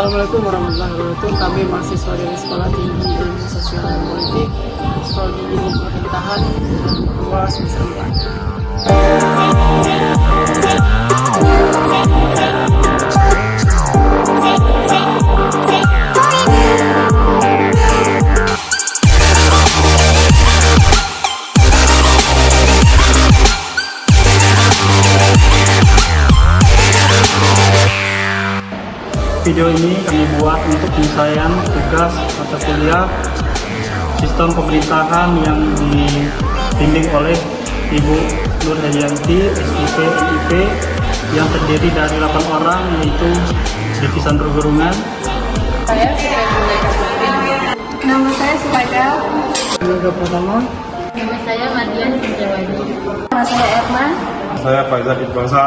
Assalamualaikum warahmatullahi wabarakatuh. Kami mahasiswa dari Sekolah Tinggi Ilmu Sosial dan Politik, Sekolah Tinggi Ilmu Pemerintahan, kelas semester 4. Video ini kami buat untuk penyelesaian tugas mata kuliah Sistem Pemerintahan yang dibimbing oleh Ibu Nur Hadianti, SIP, MIP, yang terdiri dari 8 orang, yaitu Divisi Perguruan. Nama saya Sulaga. Tenaga pertama. Nama saya Mardian Sinjawadi. Nama saya Erman. Saya Faizal Iqbalsa.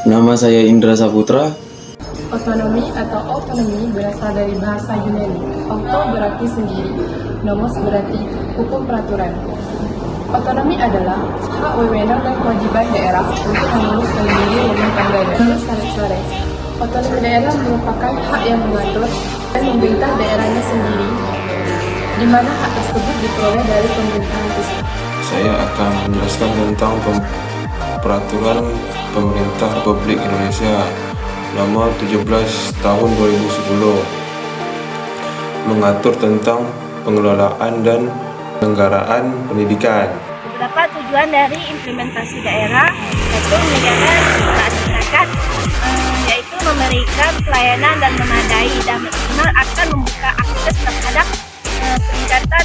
Nama saya Indra Saputra. Otonomi atau otonomi berasal dari bahasa Yunani. Auto berarti sendiri, nomos berarti hukum peraturan. Otonomi adalah hak wewenang dan kewajiban daerah untuk mengurus sendiri rumah tangganya. Menurut syarat-syarat, otonomi daerah merupakan hak yang mengatur dan memerintah daerahnya sendiri, di mana hak tersebut diperoleh dari pemerintahan pusat. Saya akan menjelaskan tentang peraturan pemerintah Republik Indonesia nomor 17 tahun 2010 mengatur tentang pengelolaan dan penyelenggaraan pendidikan. Beberapa tujuan dari implementasi daerah yaitu menjaga masyarakat, yaitu memberikan pelayanan dan memadai dan maksimal akan membuka akses terhadap peningkatan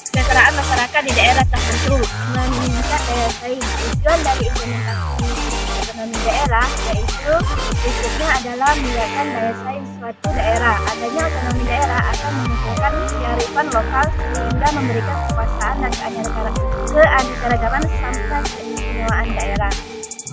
kesejahteraan masyarakat di daerah tertentu, meningkat daya saing. Tujuan dari implementasi otonomi daerah yaitu berikutnya adalah meningkatkan daya saing suatu daerah. Adanya otonomi daerah akan meningkatkan kearifan lokal sehingga memberikan kekuasaan dan keanekaragaman sampai keistimewaan daerah.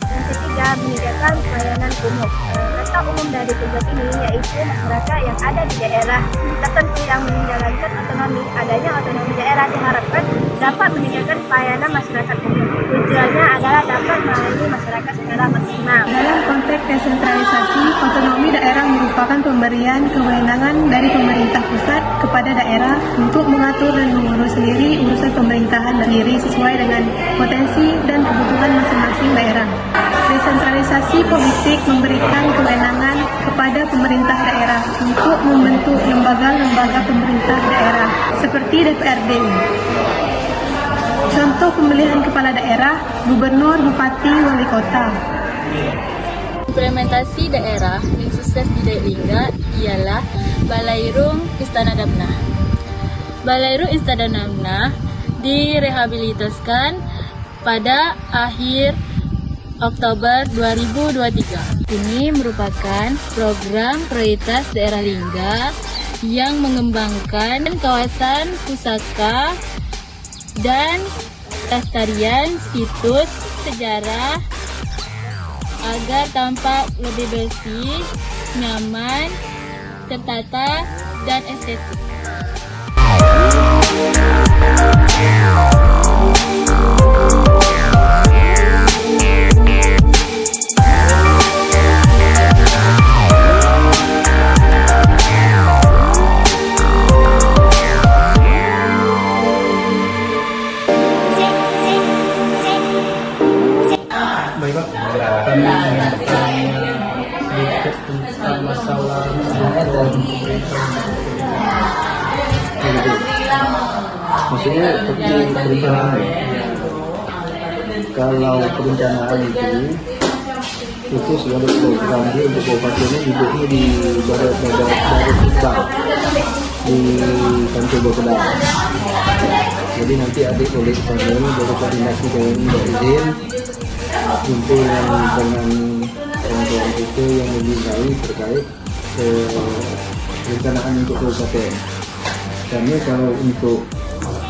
Yang ketiga, meningkatkan pelayanan umum. Kata umum dari tujuan ini yaitu masyarakat yang ada di daerah tertentu yang menjalankan otonomi. Adanya otonomi daerah diharapkan dapat meningkatkan pelayanan masyarakat umum. Tujuannya adalah dapat melayani masyarakat secara maksimal. Dalam konteks desentralisasi, otonomi daerah merupakan pemberian kewenangan dari pemerintah pusat kepada daerah untuk mengatur dan mengurus sendiri urusan pemerintahan sendiri sesuai dengan potensi dan kebutuhan masing-masing daerah. Desentralisasi politik memberikan kewenangan kepada pemerintah daerah untuk membentuk lembaga-lembaga pemerintah daerah seperti DPRD. Contoh pemilihan kepala daerah, gubernur, bupati, wali kota. Implementasi daerah yang sukses di Lingga ialah Balairung Istana Damna. Balairung Istana Damna direhabilitaskan pada akhir Oktober 2023. Ini merupakan program prioritas daerah Lingga yang mengembangkan kawasan pusaka dan pelestarian situs sejarah agar tampak lebih bersih, nyaman, tertata, dan estetik. Baik Pak, kami ingin bertanya sedikit tentang masalah maksudnya seperti perencanaan. Kalau perencanaan itu sudah program dia untuk kabupatennya duduknya di Barat Iqbal di kantor Bapeda. Jadi nanti adik oleh sana baru koordinasi dengan izin jumpa dengan kawan-kawan kita yang menilai terkait perencanaan untuk kabupaten. Karena kalau untuk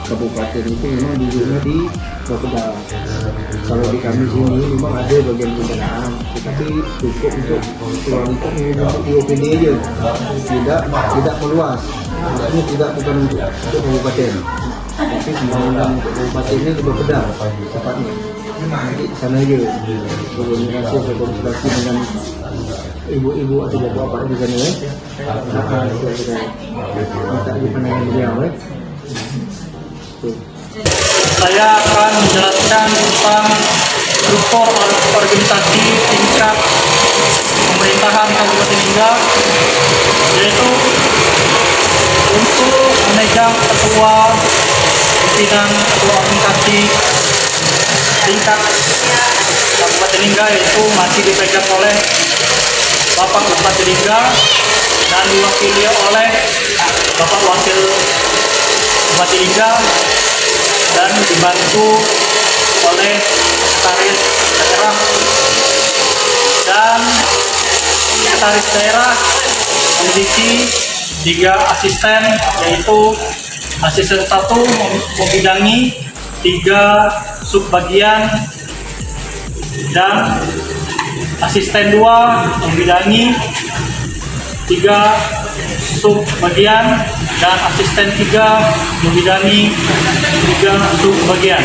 kabupaten itu memang duduknya di Bapeda. Kalau di kami sini memang ada bagian perencanaan, tetapi cukup untuk kualitas untuk di OPD aja, tidak meluas. Maksudnya tidak bukan untuk kabupaten, tapi pembangunan kabupaten ini di Bapeda tepatnya. Nanti sana aja koordinasi dengan ibu-ibu atau bapak-bapak di sana ya. Itu kita minta di pandangan beliau ya. Tuh. Saya akan menjelaskan tentang struktur organisasi tingkat pemerintahan Kabupaten Lingga, yaitu untuk memegang ketua pimpinan ketua organisasi tingkat Kabupaten Lingga, yaitu masih dipegang oleh Bapak Bupati Lingga dan diwakili oleh Bapak Wakil Bupati Lingga dan dibantu oleh sekretaris daerah, dan sekretaris daerah memiliki 3 asisten, yaitu asisten 1 membidangi 3 subbagian dan asisten 2 membidangi 3 subbagian dan asisten 3 membidangi 3 subbagian.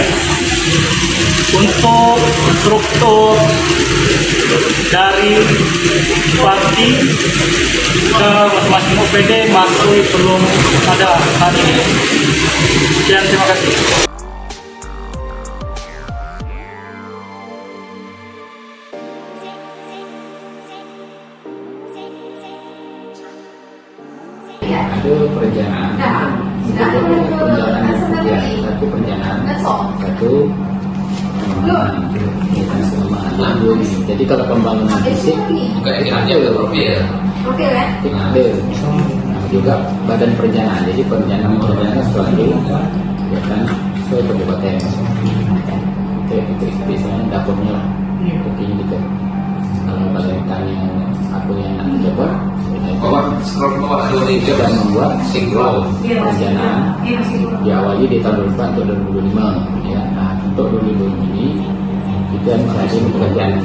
Untuk struktur dari bupati ke masing-masing OPD masih belum ada saat ini. Sekian, terima kasih. Ada perencanaan satu perencanaan satu jadi kalau pembangunan fisik juga badan perencanaan, jadi perencanaan suatu ya kan sesuai kabupaten itu biasanya dapurnya lah mungkin gitu. Kalau badan yang aku yang nanti coba kita membuat perencanaan diawali di tahun 2004 atau 2005 ya. Nah, untuk 2005 ini kita misalnya pekerjaan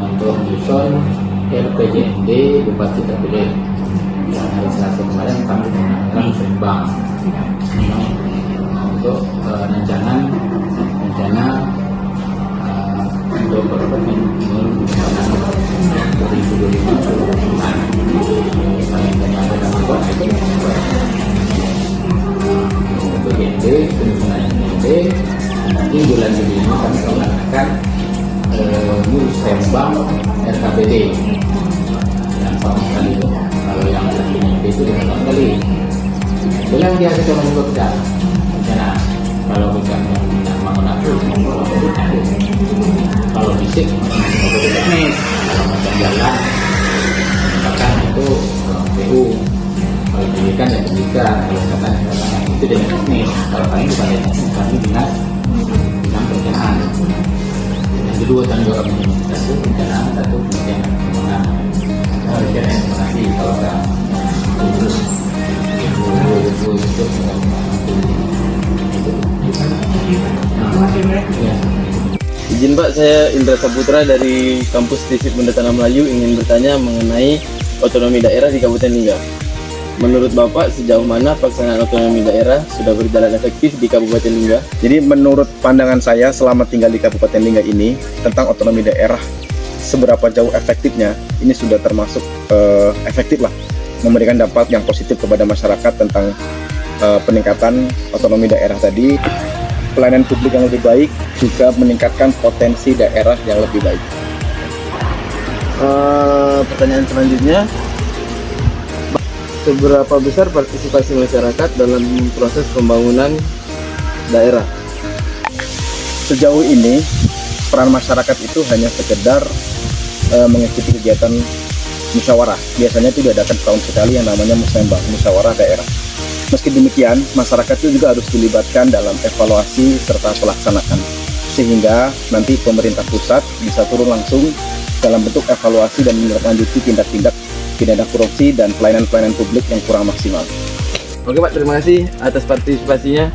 untuk menyusun RPJMD Bupati terpilih yang hari Selasa kemarin kami menanyakan Sembang untuk rencana untuk berperan 2025 nanti bulan Juli ini kami melakukan Sembang RKPD yang sama sekali itu. Kalau yang itu dengan kali bilang dia kita membuat rencana kalau bukan yang mau nafsu kalau fisik mau teknis, kalau macam jalan bahkan itu PU, kalau pendidikan ya pendidikan, kalau katakan itu dengan teknis. Kalau kami bukan teknis, kami dengan perencanaan. Yang kedua tanggung jawab ini satu perencanaan, satu kemudian pembangunan. Terima kasih kalau ada Izin Pak, saya Indra Saputra dari Kampus Teknik Benda Tanah Melayu ingin bertanya mengenai otonomi daerah di Kabupaten Lingga. Menurut Bapak, sejauh mana pelaksanaan otonomi daerah sudah berjalan efektif di Kabupaten Lingga? Jadi menurut pandangan saya selama tinggal di Kabupaten Lingga ini tentang otonomi daerah, seberapa jauh efektifnya, ini sudah termasuk efektif lah, memberikan dampak yang positif kepada masyarakat tentang peningkatan otonomi daerah tadi, pelayanan publik yang lebih baik, juga meningkatkan potensi daerah yang lebih baik. Pertanyaan selanjutnya, seberapa besar partisipasi masyarakat dalam proses pembangunan daerah? Sejauh ini peran masyarakat itu hanya sekedar mengikuti kegiatan musyawarah. Biasanya itu diadakan tahun sekali yang namanya musyawarah daerah. Meski demikian, masyarakat itu juga harus dilibatkan dalam evaluasi serta pelaksanaan, sehingga nanti pemerintah pusat bisa turun langsung dalam bentuk evaluasi dan menindaklanjuti tindak-tindak pidana korupsi dan pelayanan-pelayanan publik yang kurang maksimal. Oke Pak, terima kasih atas partisipasinya.